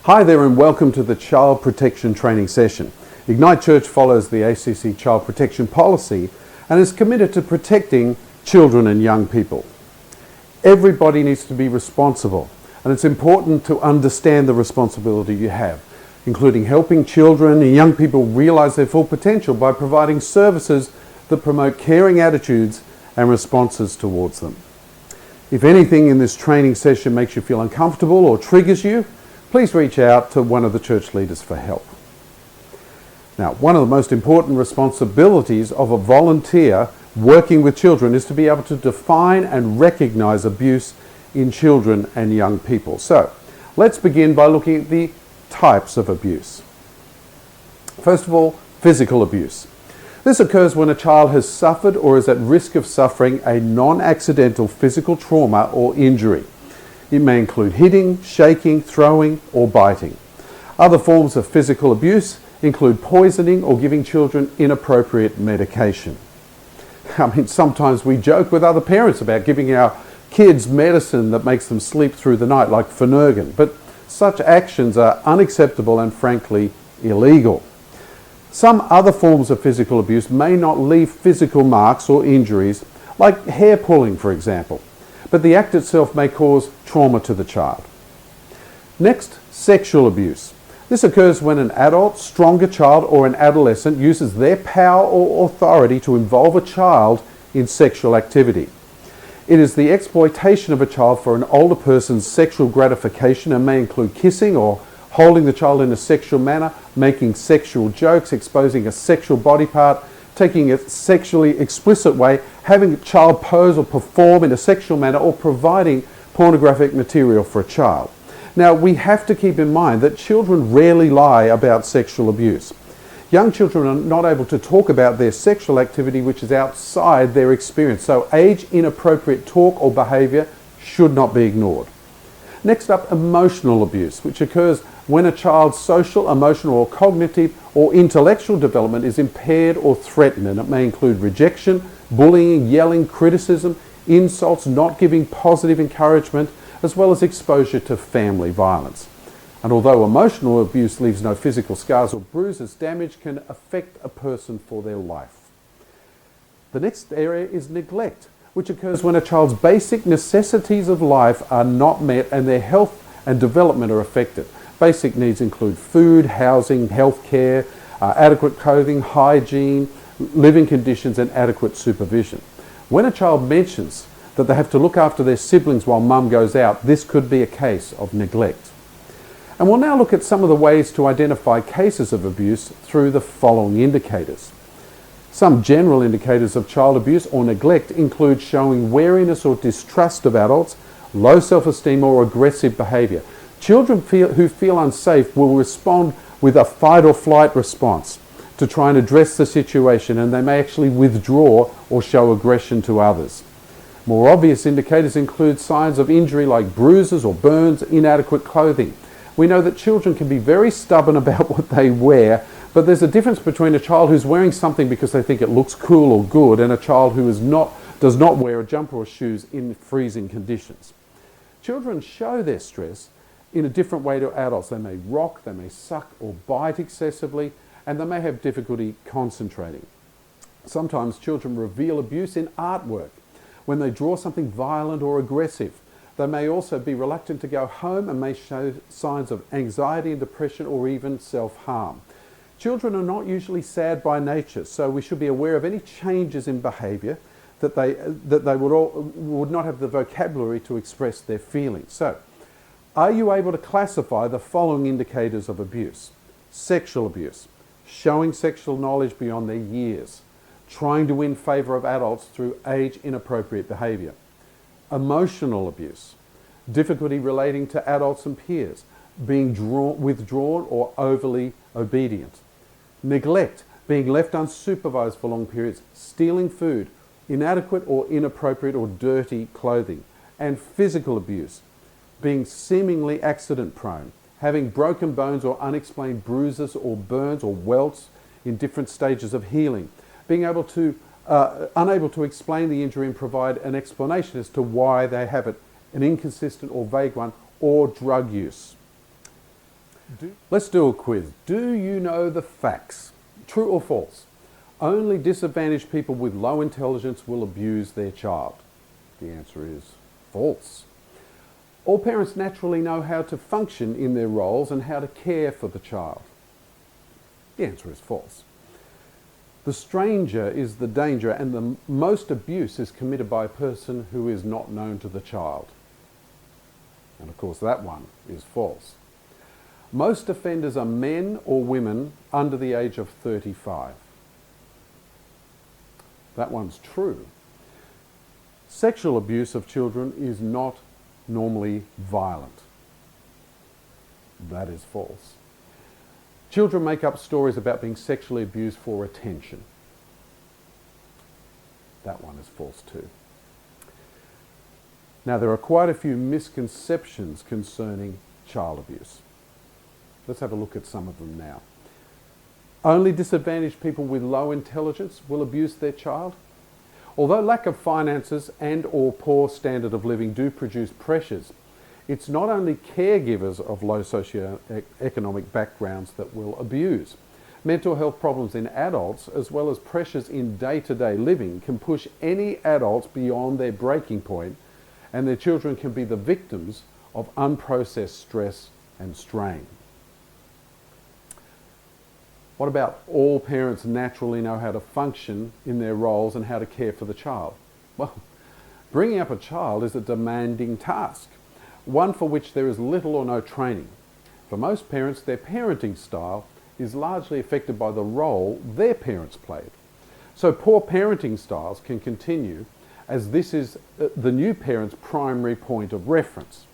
Hi there and welcome to the Child Protection Training Session. Ignite Church follows the ACC Child Protection Policy and is committed to protecting children and young people. Everybody needs to be responsible, and it's important to understand the responsibility you have, including helping children and young people realize their full potential by providing services that promote caring attitudes and responses towards them. If anything in this training session makes you feel uncomfortable or triggers you, please reach out to one of the church leaders for help. Now, one of the most important responsibilities of a volunteer working with children is to be able to define and recognize abuse in children and young people. So, let's begin by looking at the types of abuse. First of all, physical abuse. This occurs when a child has suffered or is at risk of suffering a non-accidental physical trauma or injury. It may include hitting, shaking, throwing, or biting. Other forms of physical abuse include poisoning or giving children inappropriate medication. Sometimes we joke with other parents about giving our kids medicine that makes them sleep through the night, like Phenergan, but such actions are unacceptable and frankly illegal. Some other forms of physical abuse may not leave physical marks or injuries, like hair pulling, for example, but the act itself may cause trauma to the child. Next, sexual abuse. This occurs when an adult, stronger child, or an adolescent uses their power or authority to involve a child in sexual activity. It is the exploitation of a child for an older person's sexual gratification and may include kissing or holding the child in a sexual manner, making sexual jokes, exposing a sexual body part, taking a sexually explicit way, having a child pose or perform in a sexual manner, or providing pornographic material for a child. Now, we have to keep in mind that children rarely lie about sexual abuse. Young children are not able to talk about their sexual activity which is outside their experience, so age-inappropriate talk or behaviour should not be ignored. Next up, emotional abuse, which occurs when a child's social, emotional, or cognitive or intellectual development is impaired or threatened, and it may include rejection, bullying, yelling, criticism, insults, not giving positive encouragement, as well as exposure to family violence. And although emotional abuse leaves no physical scars or bruises, damage can affect a person for their life. The next area is neglect, which occurs when a child's basic necessities of life are not met and their health and development are affected. Basic needs include food, housing, health care, adequate clothing, hygiene, living conditions, and adequate supervision. When a child mentions that they have to look after their siblings while mum goes out, this could be a case of neglect. And we'll now look at some of the ways to identify cases of abuse through the following indicators. Some general indicators of child abuse or neglect include showing wariness or distrust of adults, low self-esteem, or aggressive behaviour. Children who feel unsafe will respond with a fight or flight response to try and address the situation, and they may actually withdraw or show aggression to others. More obvious indicators include signs of injury like bruises or burns, inadequate clothing. We know that children can be very stubborn about what they wear, but there's a difference between a child who's wearing something because they think it looks cool or good and a child who does not wear a jumper or shoes in freezing conditions. Children show their stress in a different way to adults. They may rock, they may suck or bite excessively, and they may have difficulty concentrating. Sometimes children reveal abuse in artwork when they draw something violent or aggressive. They may also be reluctant to go home and may show signs of anxiety and depression or even self-harm. Children are not usually sad by nature, so we should be aware of any changes in behaviour that they would not have the vocabulary to express their feelings. So, are you able to classify the following indicators of abuse? Sexual abuse, showing sexual knowledge beyond their years, trying to win favour of adults through age-inappropriate behaviour. Emotional abuse, difficulty relating to adults and peers, being withdrawn or overly obedient. Neglect, being left unsupervised for long periods, stealing food, inadequate or inappropriate or dirty clothing. And physical abuse, being seemingly accident prone, having broken bones or unexplained bruises or burns or welts in different stages of healing, being unable to explain the injury and provide an explanation as to why they have it, an inconsistent or vague one, or drug use. Let's do a quiz. Do you know the facts? True or false? Only disadvantaged people with low intelligence will abuse their child. The answer is false. All parents naturally know how to function in their roles and how to care for the child. The answer is false. The stranger is the danger, and the most abuse is committed by a person who is not known to the child. And of course that one is false. Most offenders are men or women under the age of 35. That one's true. Sexual abuse of children is not normally violent. That is false. Children make up stories about being sexually abused for attention. That one is false too. Now, there are quite a few misconceptions concerning child abuse. Let's have a look at some of them now. Only disadvantaged people with low intelligence will abuse their child. Although lack of finances and or poor standard of living do produce pressures, it's not only caregivers of low socioeconomic backgrounds that will abuse. Mental health problems in adults, as well as pressures in day-to-day living, can push any adults beyond their breaking point, and their children can be the victims of unprocessed stress and strain. What about all parents naturally know how to function in their roles and how to care for the child? Well, bringing up a child is a demanding task, one for which there is little or no training. For most parents, their parenting style is largely affected by the role their parents played. So poor parenting styles can continue, as this is the new parent's primary point of reference.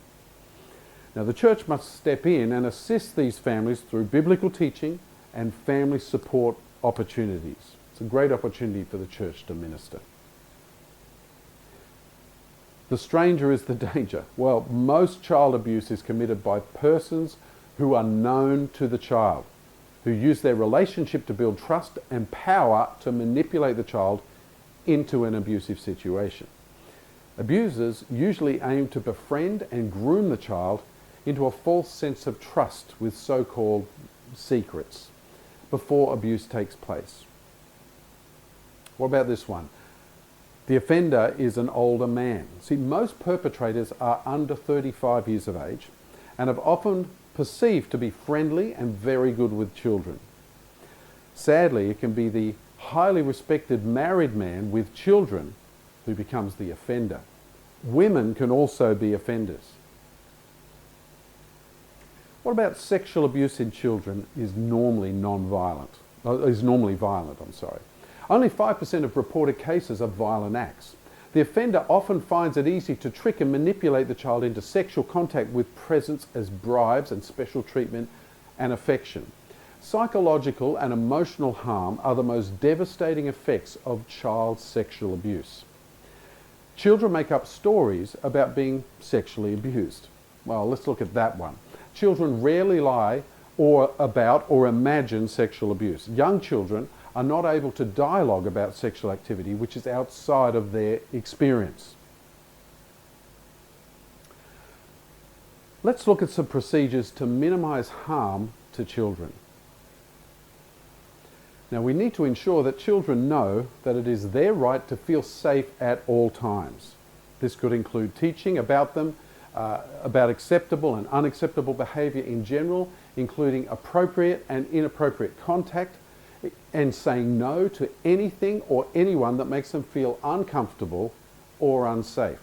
Now, the church must step in and assist these families through biblical teaching and family support opportunities. It's a great opportunity for the church to minister. The stranger is the danger. Well, most child abuse is committed by persons who are known to the child, who use their relationship to build trust and power to manipulate the child into an abusive situation. Abusers usually aim to befriend and groom the child into a false sense of trust with so-called secrets before abuse takes place. What about this one? The offender is an older man. See, most perpetrators are under 35 years of age and have often perceived to be friendly and very good with children. Sadly, it can be the highly respected married man with children who becomes the offender. Women can also be offenders. What about sexual abuse in children is normally violent. Only 5% of reported cases are violent acts. The offender often finds it easy to trick and manipulate the child into sexual contact with presents as bribes and special treatment and affection. Psychological and emotional harm are the most devastating effects of child sexual abuse. Children make up stories about being sexually abused. Well, let's look at that one. Children rarely lie about or imagine sexual abuse. Young children are not able to dialogue about sexual activity which is outside of their experience. Let's look at some procedures to minimize harm to children. Now, we need to ensure that children know that it is their right to feel safe at all times. This could include teaching about them, about acceptable and unacceptable behaviour in general, including appropriate and inappropriate contact, and saying no to anything or anyone that makes them feel uncomfortable or unsafe.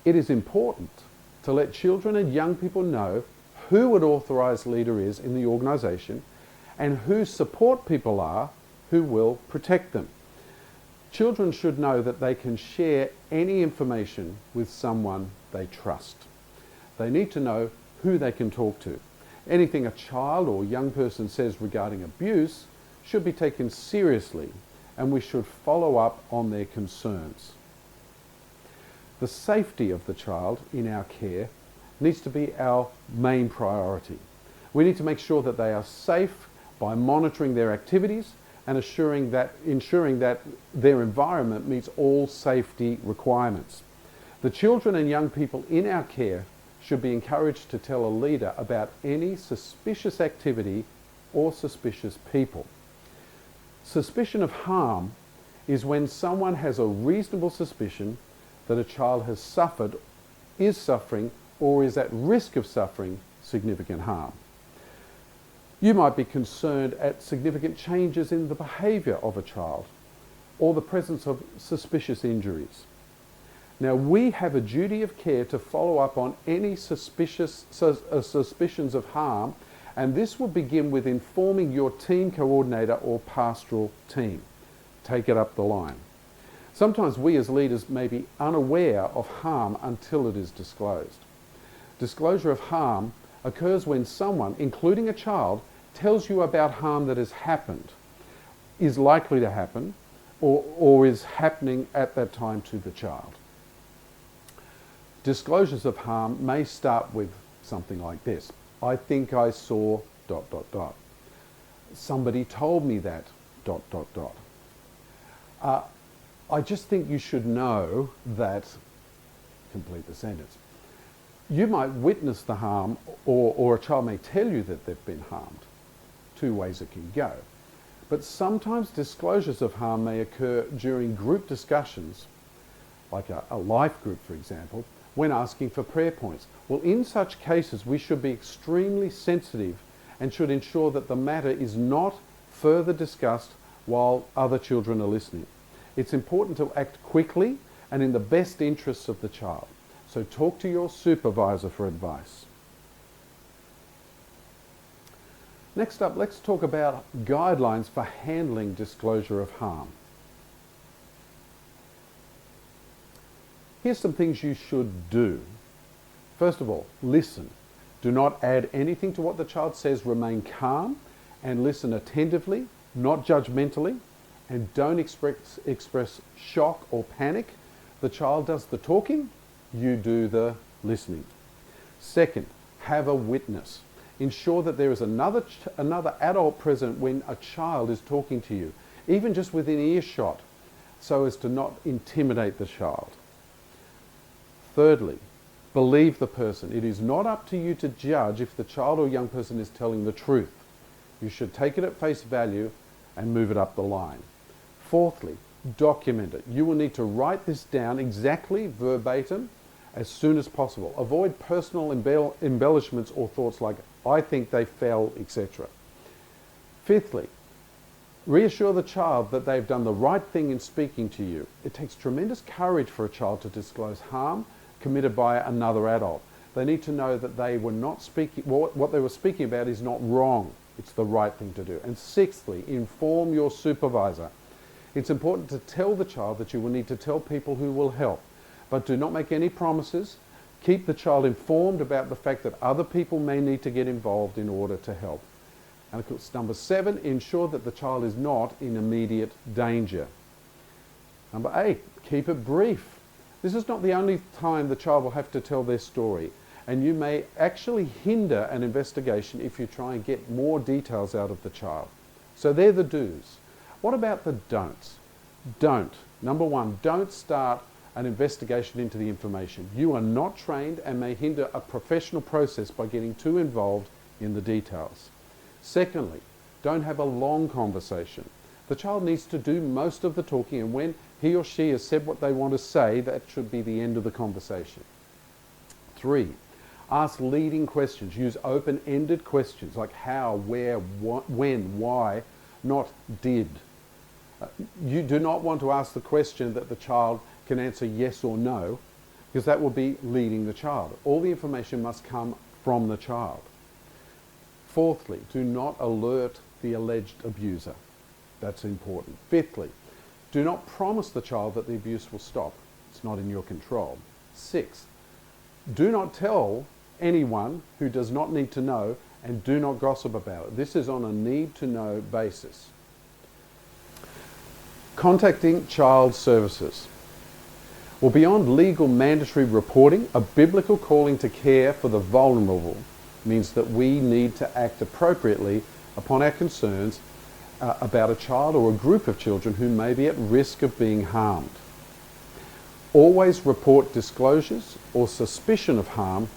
It is important to let children and young people know who an authorised leader is in the organisation and who support people are who will protect them. Children should know that they can share any information with someone they trust. They need to know who they can talk to. Anything a child or young person says regarding abuse should be taken seriously, and we should follow up on their concerns. The safety of the child in our care needs to be our main priority. We need to make sure that they are safe by monitoring their activities and ensuring that their environment meets all safety requirements. The children and young people in our care should be encouraged to tell a leader about any suspicious activity or suspicious people. Suspicion of harm is when someone has a reasonable suspicion that a child has suffered, is suffering, or is at risk of suffering significant harm. You might be concerned at significant changes in the behaviour of a child or the presence of suspicious injuries. Now, we have a duty of care to follow up on any suspicions of harm, and this will begin with informing your team coordinator or pastoral team. Take it up the line. Sometimes we as leaders may be unaware of harm until it is disclosed. Disclosure of harm occurs when someone, including a child, tells you about harm that has happened, is likely to happen, or is happening at that time to the child. Disclosures of harm may start with something like this. I think I saw ... Somebody told me that ... I just think you should know that... Complete the sentence. You might witness the harm, or a child may tell you that they've been harmed. Two ways it can go. But sometimes disclosures of harm may occur during group discussions, like a life group, for example, when asking for prayer points. Well, in such cases, we should be extremely sensitive and should ensure that the matter is not further discussed while other children are listening. It's important to act quickly and in the best interests of the child. So talk to your supervisor for advice. Next up, let's talk about guidelines for handling disclosure of harm. Here's some things you should do. First of all, listen. Do not add anything to what the child says. Remain calm and listen attentively, not judgmentally, and don't express shock or panic. The child does the talking, you do the listening. Second, have a witness. Ensure that there is another adult present when a child is talking to you, even just within earshot, so as to not intimidate the child. Thirdly, believe the person. It is not up to you to judge if the child or young person is telling the truth. You should take it at face value and move it up the line. Fourthly, document it. You will need to write this down exactly verbatim as soon as possible. Avoid personal embellishments or thoughts like, I think they fell, etc. Fifthly, reassure the child that they've done the right thing in speaking to you. It takes tremendous courage for a child to disclose harm committed by another adult. They need to know that they were not speaking, what they were speaking about is not wrong. It's the right thing to do. And sixthly, inform your supervisor. It's important to tell the child that you will need to tell people who will help, but do not make any promises. Keep the child informed about the fact that other people may need to get involved in order to help. And of course, number 7, ensure that the child is not in immediate danger. Number 8, keep it brief. This is not the only time the child will have to tell their story, and you may actually hinder an investigation if you try and get more details out of the child. So they're the do's. What about the don'ts? Don't. Number 1, don't start an investigation into the information. You are not trained and may hinder a professional process by getting too involved in the details. Secondly, don't have a long conversation. The child needs to do most of the talking, and when he or she has said what they want to say, that should be the end of the conversation. 3, ask leading questions. Use open-ended questions like how, where, when, why, not did. You do not want to ask the question that the child can answer yes or no, because that will be leading the child. All the information must come from the child. Fourthly, do not alert the alleged abuser. That's important. Fifthly, do not promise the child that the abuse will stop. It's not in your control. 6, do not tell anyone who does not need to know, and do not gossip about it. This is on a need-to-know basis. Contacting child services. Well, beyond legal mandatory reporting, a biblical calling to care for the vulnerable means that we need to act appropriately upon our concerns about a child or a group of children who may be at risk of being harmed. Always report disclosures or suspicion of harm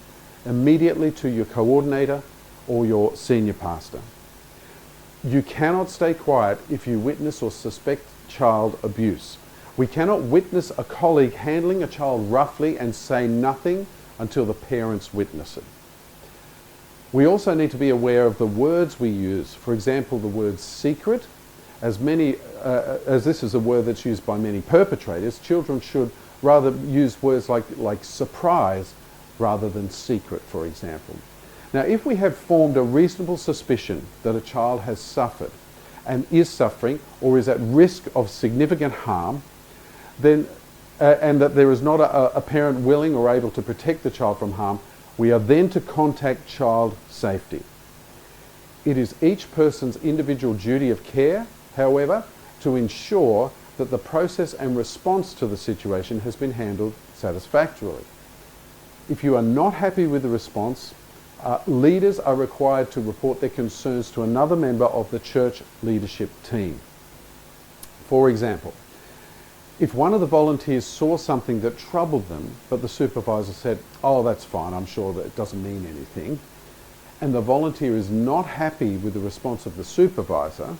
immediately to your coordinator or your senior pastor. You cannot stay quiet if you witness or suspect child abuse. We cannot witness a colleague handling a child roughly and say nothing until the parents witness it. We also need to be aware of the words we use. For example, the word secret. As this is a word that's used by many perpetrators, children should rather use words like surprise rather than secret, for example. Now, if we have formed a reasonable suspicion that a child has suffered and is suffering or is at risk of significant harm, then, and that there is not a parent willing or able to protect the child from harm, we are then to contact child safety. It is each person's individual duty of care, however, to ensure that the process and response to the situation has been handled satisfactorily. If you are not happy with the response, leaders are required to report their concerns to another member of the church leadership team. For example, if one of the volunteers saw something that troubled them, but the supervisor said, "Oh, that's fine, I'm sure that it doesn't mean anything," and the volunteer is not happy with the response of the supervisor,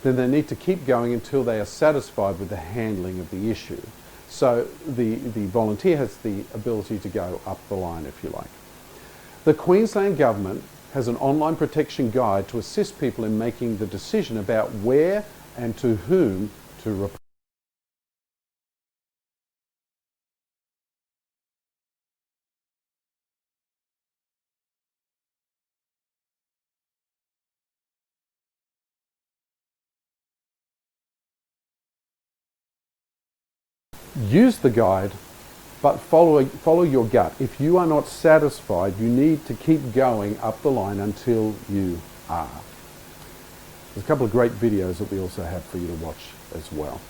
then they need to keep going until they are satisfied with the handling of the issue. So the volunteer has the ability to go up the line, if you like. The Queensland Government has an online protection guide to assist people in making the decision about where and to whom to report. Use the guide, but follow your gut. If you are not satisfied, you need to keep going up the line until you are. There's a couple of great videos that we also have for you to watch as well.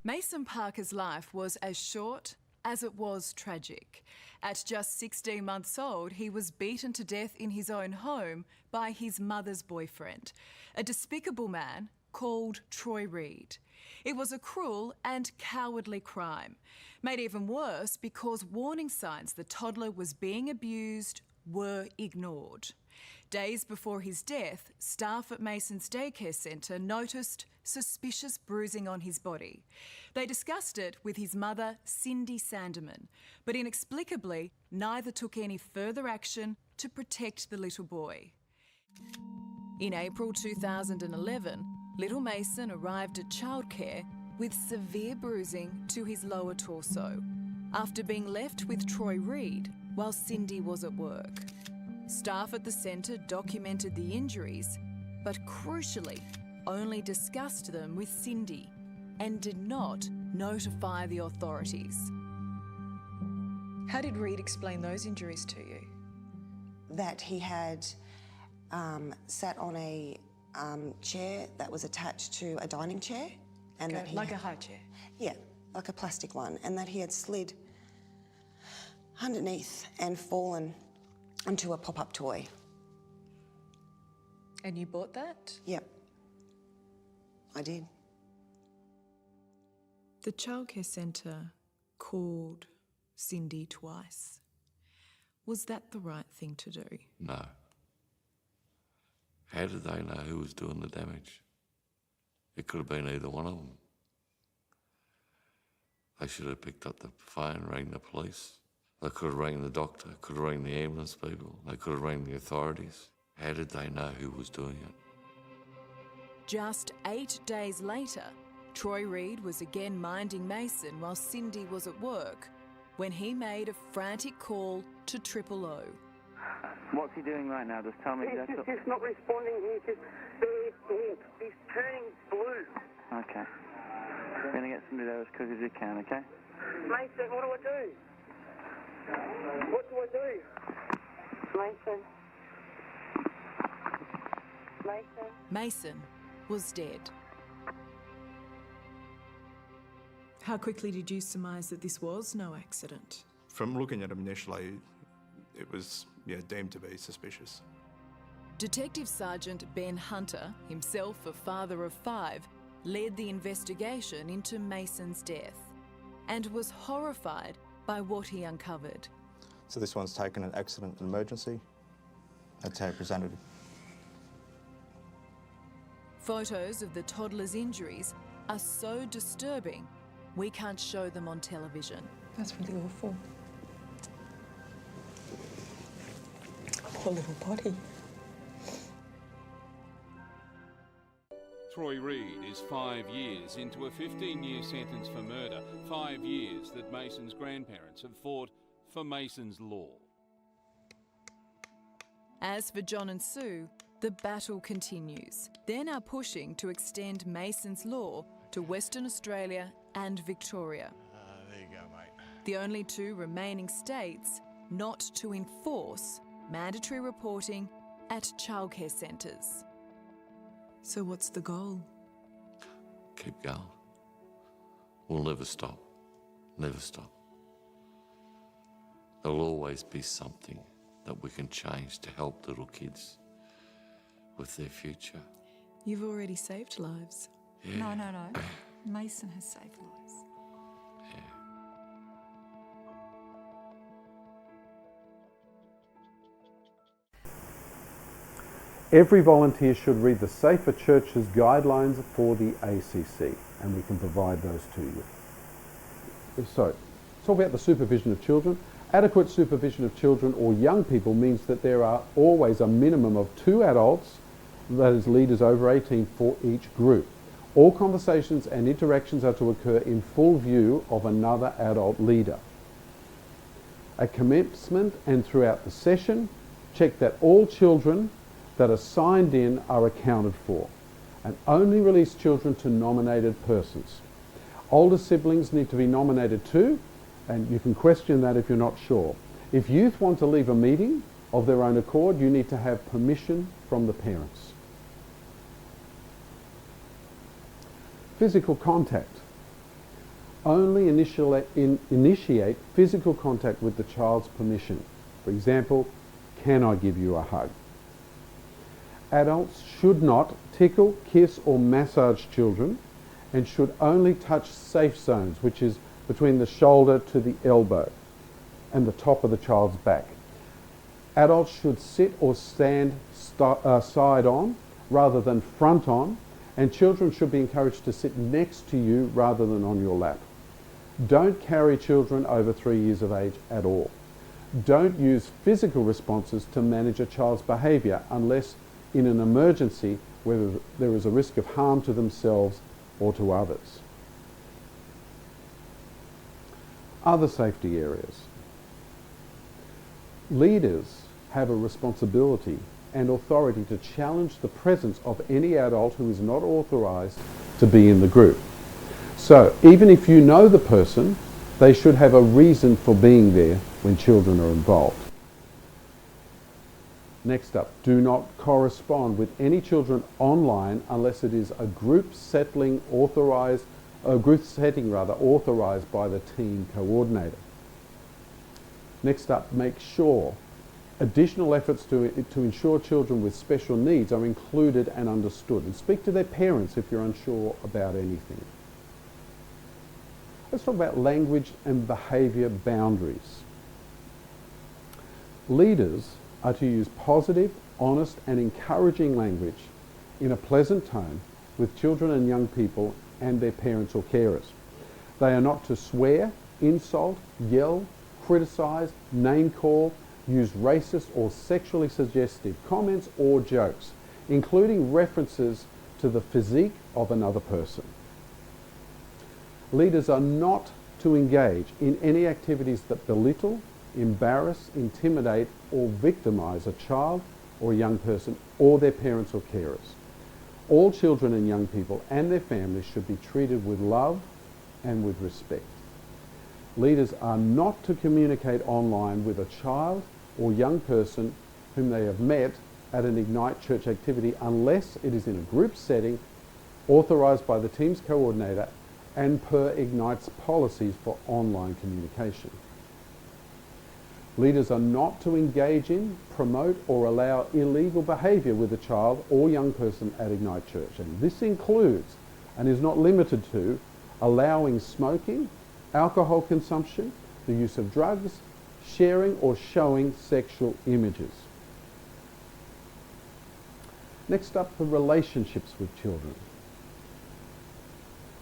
Mason Parker's life was as short as it was tragic. At just 16 months old, he was beaten to death in his own home by his mother's boyfriend, a despicable man called Troy Reid. It was a cruel and cowardly crime, made even worse because warning signs the toddler was being abused were ignored. Days before his death, staff at Mason's daycare centre noticed suspicious bruising on his body. They discussed it with his mother, Cindy Sandeman, but inexplicably, neither took any further action to protect the little boy. In April 2011, little Mason arrived at childcare with severe bruising to his lower torso after being left with Troy Reid while Cindy was at work. Staff at the centre documented the injuries, but crucially only discussed them with Cindy and did not notify the authorities. How did Reid explain those injuries to you? That he had sat on a chair that was attached to a dining chair. And that like a high chair? Yeah, like a plastic one. And that he had slid underneath and fallen onto a pop-up toy. And you bought that? Yep, I did. The childcare centre called Cindy twice. Was that the right thing to do? No. How did they know who was doing the damage? It could have been either one of them. They should have picked up the phone, rang the police. They could have rang the doctor, could have rang the ambulance people. They could have rang the authorities. How did they know who was doing it? Just 8 days later, Troy Reid was again minding Mason while Cindy was at work when he made a frantic call to 000. What's he doing right now? Just tell me. He's not responding. He's turning blue. Okay. We're going to get somebody there as quick as you can, okay? Mason, what do I do? What do I do? Mason. Mason. Mason was dead. How quickly did you surmise that this was no accident? From looking at him initially, it was deemed to be suspicious. Detective Sergeant Ben Hunter, himself a father of 5, led the investigation into Mason's death and was horrified by what he uncovered. So this one's taken an accident and emergency. That's how it presented. Photos of the toddler's injuries are so disturbing, we can't show them on television. That's really awful. Poor little body. Troy Reid is 5 years into a 15-year sentence for murder, 5 years that Mason's grandparents have fought for Mason's law. As for John and Sue, the battle continues. They're now pushing to extend Mason's law to Western Australia and Victoria. There you go, mate. The only two remaining states not to enforce mandatory reporting at childcare centres. So what's the goal? Keep going. We'll never stop. Never stop. There'll always be something that we can change to help little kids with their future. You've already saved lives. Yeah. No. Mason has saved lives. Yeah. Every volunteer should read the Safer Churches guidelines for the ACC, and we can provide those to you. So, talk about the supervision of children. Adequate supervision of children or young people means that there are always a minimum of 2 adults, that is leaders over 18, for each group. All conversations and interactions are to occur in full view of another adult leader. At commencement and throughout the session, check that all children that are signed in are accounted for, and only release children to nominated persons. Older siblings need to be nominated too, and you can question that if you're not sure. If youth want to leave a meeting of their own accord, you need to have permission from the parents. Physical contact. Only initiate physical contact with the child's permission. For example, can I give you a hug? Adults should not tickle, kiss or massage children, and should only touch safe zones, which is between the shoulder to the elbow and the top of the child's back. Adults should sit or stand side on rather than front on, and children should be encouraged to sit next to you rather than on your lap. Don't carry children over 3 years of age at all. Don't use physical responses to manage a child's behaviour unless in an emergency where there is a risk of harm to themselves or to others. Other safety areas. Leaders have a responsibility and authority to challenge the presence of any adult who is not authorised to be in the group. So even if you know the person, they should have a reason for being there when children are involved. Next up, do not correspond with any children online unless it is a group setting authorised by the team coordinator. Next up, make sure additional efforts to ensure children with special needs are included and understood, and speak to their parents if you're unsure about anything. Let's talk about language and behaviour boundaries. Leaders are to use positive, honest and encouraging language in a pleasant tone with children and young people and their parents or carers. They are not to swear, insult, yell, criticise, name call, use racist or sexually suggestive comments or jokes, including references to the physique of another person. Leaders are not to engage in any activities that belittle, embarrass, intimidate or victimise a child or a young person or their parents or carers. All children and young people and their families should be treated with love and with respect. Leaders are not to communicate online with a child or young person whom they have met at an Ignite Church activity unless it is in a group setting authorised by the team's coordinator and per Ignite's policies for online communication. Leaders are not to engage in, promote or allow illegal behaviour with a child or young person at Ignite Church, and this includes and is not limited to allowing smoking, alcohol consumption, the use of drugs, sharing or showing sexual images. Next up, the relationships with children.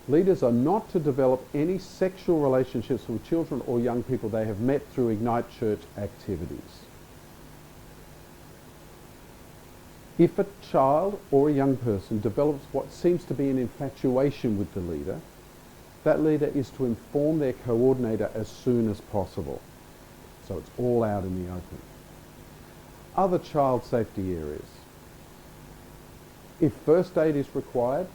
Leaders are not to develop any sexual relationships with children or young people they have met through Ignite Church activities. If a child or a young person develops what seems to be an infatuation with the leader, that leader is to inform their coordinator as soon as possible. So it's all out in the open. Other child safety areas. If first aid is required,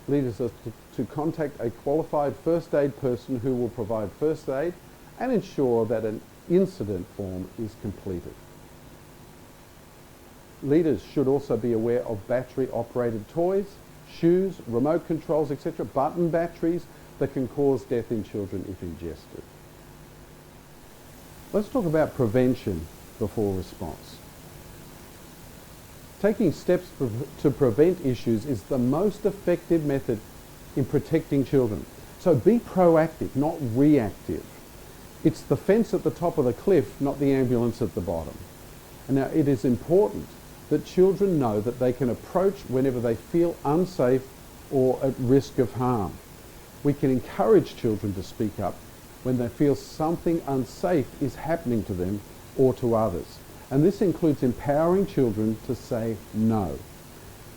leaders are to contact a qualified first aid person who will provide first aid and ensure that an incident form is completed. Leaders should also be aware of battery-operated toys, shoes, remote controls, etc., button batteries that can cause death in children if ingested. Let's talk about prevention before response. Taking steps to prevent issues is the most effective method in protecting children. So be proactive, not reactive. It's the fence at the top of the cliff, not the ambulance at the bottom. And now it is important that children know that they can approach whenever they feel unsafe or at risk of harm. We can encourage children to speak up when they feel something unsafe is happening to them or to others. And this includes empowering children to say no.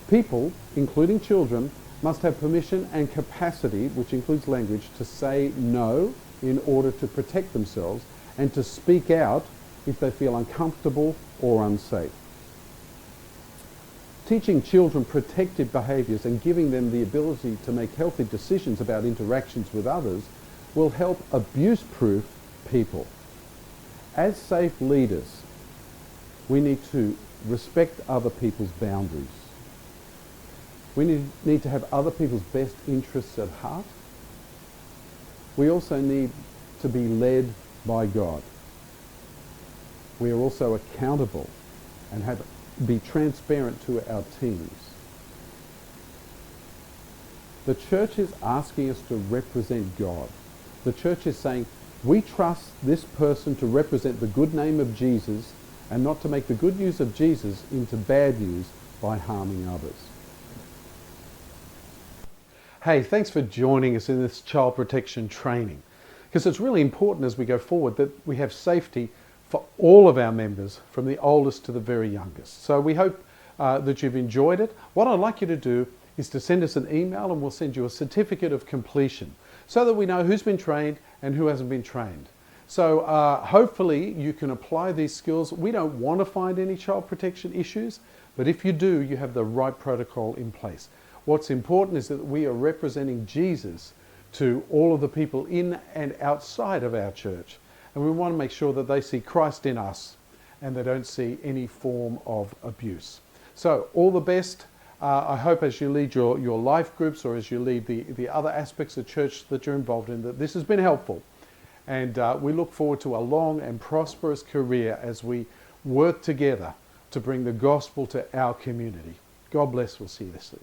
People, including children, must have permission and capacity, which includes language, to say no in order to protect themselves and to speak out if they feel uncomfortable or unsafe. Teaching children protective behaviours and giving them the ability to make healthy decisions about interactions with others will help abuse-proof people. As safe leaders, we need to respect other people's boundaries. We need to have other people's best interests at heart. We also need to be led by God. We are also accountable and be transparent to our teams. The church is asking us to represent God. The church is saying, we trust this person to represent the good name of Jesus and not to make the good news of Jesus into bad news by harming others. Hey, thanks for joining us in this child protection training, because it's really important as we go forward that we have safety for all of our members, from the oldest to the very youngest. So we hope that you've enjoyed it. What I'd like you to do is to send us an email and we'll send you a certificate of completion so that we know who's been trained and who hasn't been trained. So hopefully you can apply these skills. We don't want to find any child protection issues, but if you do, you have the right protocol in place. What's important is that we are representing Jesus to all of the people in and outside of our church. And we want to make sure that they see Christ in us and they don't see any form of abuse. So all the best. I hope as you lead your life groups or as you lead the other aspects of church that you're involved in, that this has been helpful. And we look forward to a long and prosperous career as we work together to bring the gospel to our community. God bless. We'll see you this week.